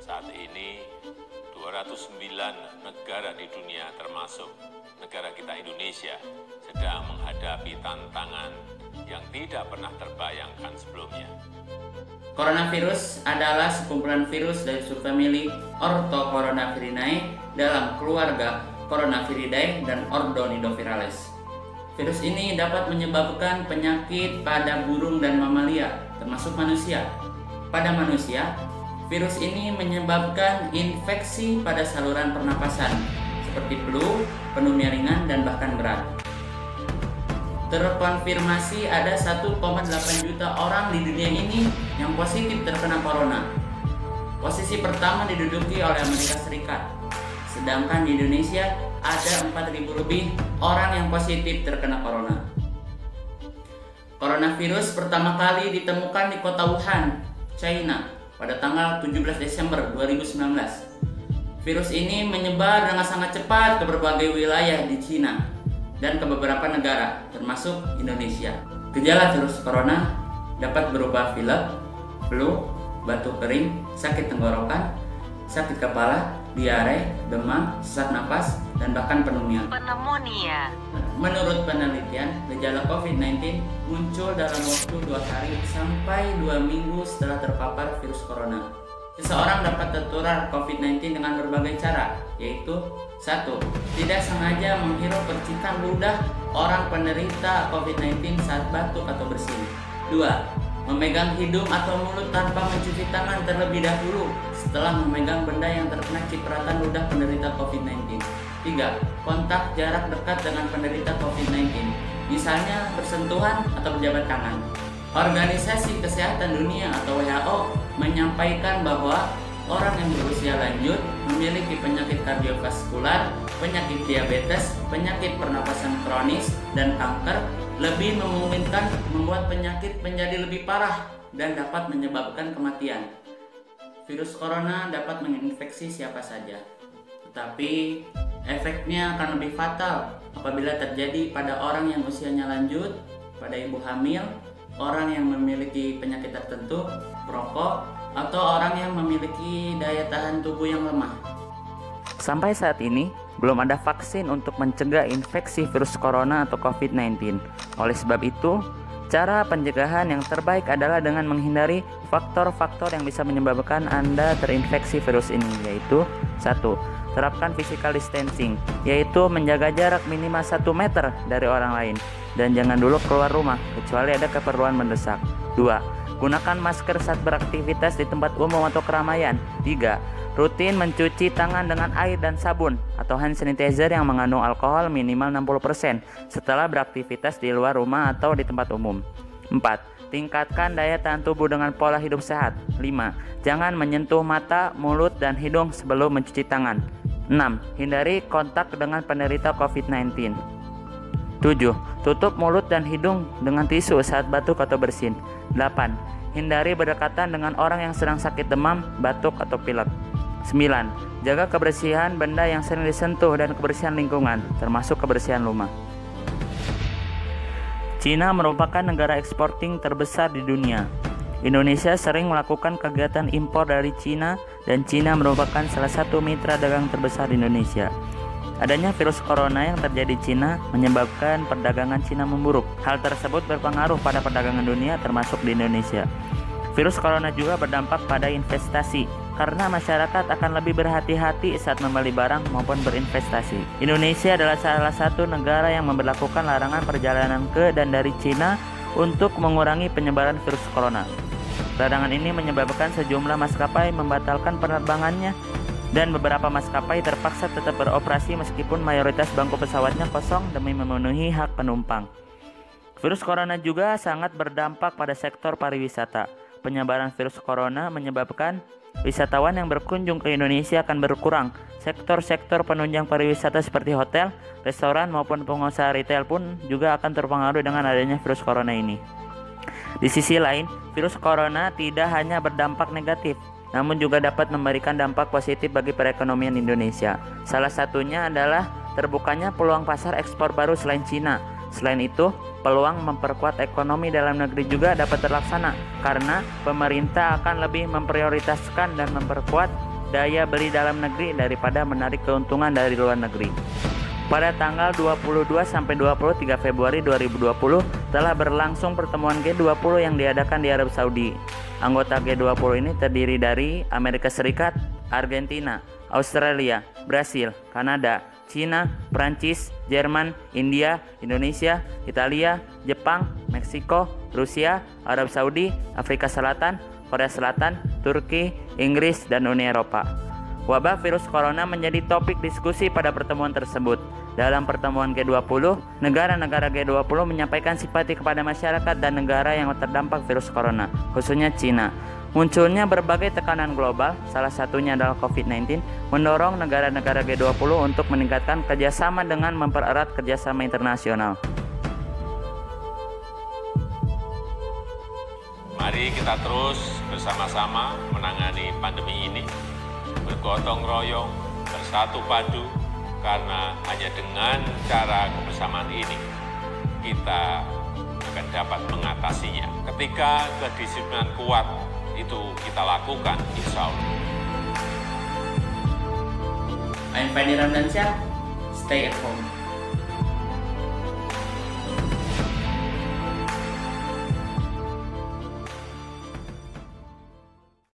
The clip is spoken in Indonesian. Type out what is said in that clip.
Saat ini 209 negara di dunia termasuk negara kita Indonesia sedang menghadapi tantangan yang tidak pernah terbayangkan sebelumnya. Coronavirus adalah sekumpulan virus dari subfamili Orthocoronavirinae dalam keluarga Coronaviridae dan ordo Nidovirales. Virus ini dapat menyebabkan penyakit pada burung dan mamalia, termasuk manusia. Pada manusia, virus ini menyebabkan infeksi pada saluran pernapasan, seperti flu, pneumonia ringan, dan bahkan berat. Terkonfirmasi ada 1,8 juta orang di dunia ini yang positif terkena corona. Posisi pertama diduduki oleh Amerika Serikat, sedangkan di Indonesia ada 4.000 lebih orang yang positif terkena corona. Coronavirus pertama kali ditemukan di kota Wuhan, China, pada tanggal 17 Desember 2019. Virus ini menyebar dengan sangat cepat ke berbagai wilayah di China dan ke beberapa negara, termasuk Indonesia. Gejala virus corona dapat berupa pilek, flu, batuk kering, sakit tenggorokan, sakit kepala, diare, demam, sesak napas, dan bahkan pneumonia. Menurut penelitian, gejala COVID-19 muncul dalam waktu 2 hari sampai 2 minggu setelah terpapar virus corona. Seseorang dapat tertular COVID-19 dengan berbagai cara, yaitu 1. Tidak sengaja menghirup percikan ludah orang penderita COVID-19 saat batuk atau bersin. 2. Memegang hidung atau mulut tanpa mencuci tangan terlebih dahulu setelah memegang benda yang terkena cipratan ludah penderita COVID-19. 3. Kontak jarak dekat dengan penderita COVID-19, misalnya bersentuhan atau berjabat tangan. Organisasi Kesehatan Dunia atau WHO menyampaikan bahwa orang yang berusia lanjut memiliki penyakit kardiovaskular, penyakit diabetes, penyakit pernapasan kronis, dan kanker lebih memungkinkan membuat penyakit menjadi lebih parah dan dapat menyebabkan kematian. Virus corona dapat menginfeksi siapa saja, tetapi efeknya akan lebih fatal apabila terjadi pada orang yang usianya lanjut, pada ibu hamil, orang yang memiliki penyakit tertentu, perokok, atau orang yang memiliki daya tahan tubuh yang lemah. Sampai saat ini, belum ada vaksin untuk mencegah infeksi virus corona atau COVID-19. Oleh sebab itu, cara pencegahan yang terbaik adalah dengan menghindari faktor-faktor yang bisa menyebabkan Anda terinfeksi virus ini, yaitu 1. Terapkan physical distancing, yaitu menjaga jarak minimal 1 meter dari orang lain, dan jangan dulu keluar rumah, kecuali ada keperluan mendesak. 2. Gunakan masker saat beraktivitas di tempat umum atau keramaian. 3. Rutin mencuci tangan dengan air dan sabun atau hand sanitizer yang mengandung alkohol minimal 60% setelah beraktivitas di luar rumah atau di tempat umum. 4. Tingkatkan daya tahan tubuh dengan pola hidup sehat. 5. Jangan menyentuh mata, mulut, dan hidung sebelum mencuci tangan. 6. Hindari kontak dengan penderita COVID-19. 7. Tutup mulut dan hidung dengan tisu saat batuk atau bersin. 8. Hindari berdekatan dengan orang yang sedang sakit demam, batuk, atau pilek. 9. Jaga kebersihan benda yang sering disentuh dan kebersihan lingkungan, termasuk kebersihan rumah. Cina merupakan negara eksportir terbesar di dunia. Indonesia sering melakukan kegiatan impor dari Cina, dan Cina merupakan salah satu mitra dagang terbesar di Indonesia. Adanya virus corona yang terjadi di Cina menyebabkan perdagangan Cina memburuk. Hal tersebut berpengaruh pada perdagangan dunia termasuk di Indonesia. Virus corona juga berdampak pada investasi karena masyarakat akan lebih berhati-hati saat membeli barang maupun berinvestasi. Indonesia adalah salah satu negara yang memberlakukan larangan perjalanan ke dan dari Cina untuk mengurangi penyebaran virus corona. Larangan ini menyebabkan sejumlah maskapai membatalkan penerbangannya dan beberapa maskapai terpaksa tetap beroperasi meskipun mayoritas bangku pesawatnya kosong demi memenuhi hak penumpang. Virus corona juga sangat berdampak pada sektor pariwisata. Penyebaran virus corona menyebabkan wisatawan yang berkunjung ke Indonesia akan berkurang. Sektor-sektor penunjang pariwisata seperti hotel, restoran maupun pengusaha retail pun juga akan terpengaruh dengan adanya virus corona ini. Di sisi lain, virus corona tidak hanya berdampak negatif, namun juga dapat memberikan dampak positif bagi perekonomian Indonesia. Salah satunya adalah terbukanya peluang pasar ekspor baru selain Cina. Selain itu, peluang memperkuat ekonomi dalam negeri juga dapat terlaksana karena pemerintah akan lebih memprioritaskan dan memperkuat daya beli dalam negeri daripada menarik keuntungan dari luar negeri. Pada tanggal 22 sampai 23 Februari 2020 telah berlangsung pertemuan G20 yang diadakan di Arab Saudi. Anggota G20 ini terdiri dari Amerika Serikat, Argentina, Australia, Brasil, Kanada, Cina, Prancis, Jerman, India, Indonesia, Italia, Jepang, Meksiko, Rusia, Arab Saudi, Afrika Selatan, Korea Selatan, Turki, Inggris, dan Uni Eropa. Wabah virus corona menjadi topik diskusi pada pertemuan tersebut. Dalam pertemuan G20, negara-negara G20 menyampaikan simpati kepada masyarakat dan negara yang terdampak virus corona, khususnya Cina. Munculnya berbagai tekanan global, salah satunya adalah COVID-19, mendorong negara-negara G20 untuk meningkatkan kerjasama dengan mempererat kerjasama internasional. Mari kita terus bersama-sama menangani pandemi ini, bergotong royong, bersatu padu, karena hanya dengan cara kebersamaan ini kita akan dapat mengatasinya. Ketika kedisiplinan kuat itu kita lakukan, insya Allah. I'm Fandi Ramdansyah, stay at home.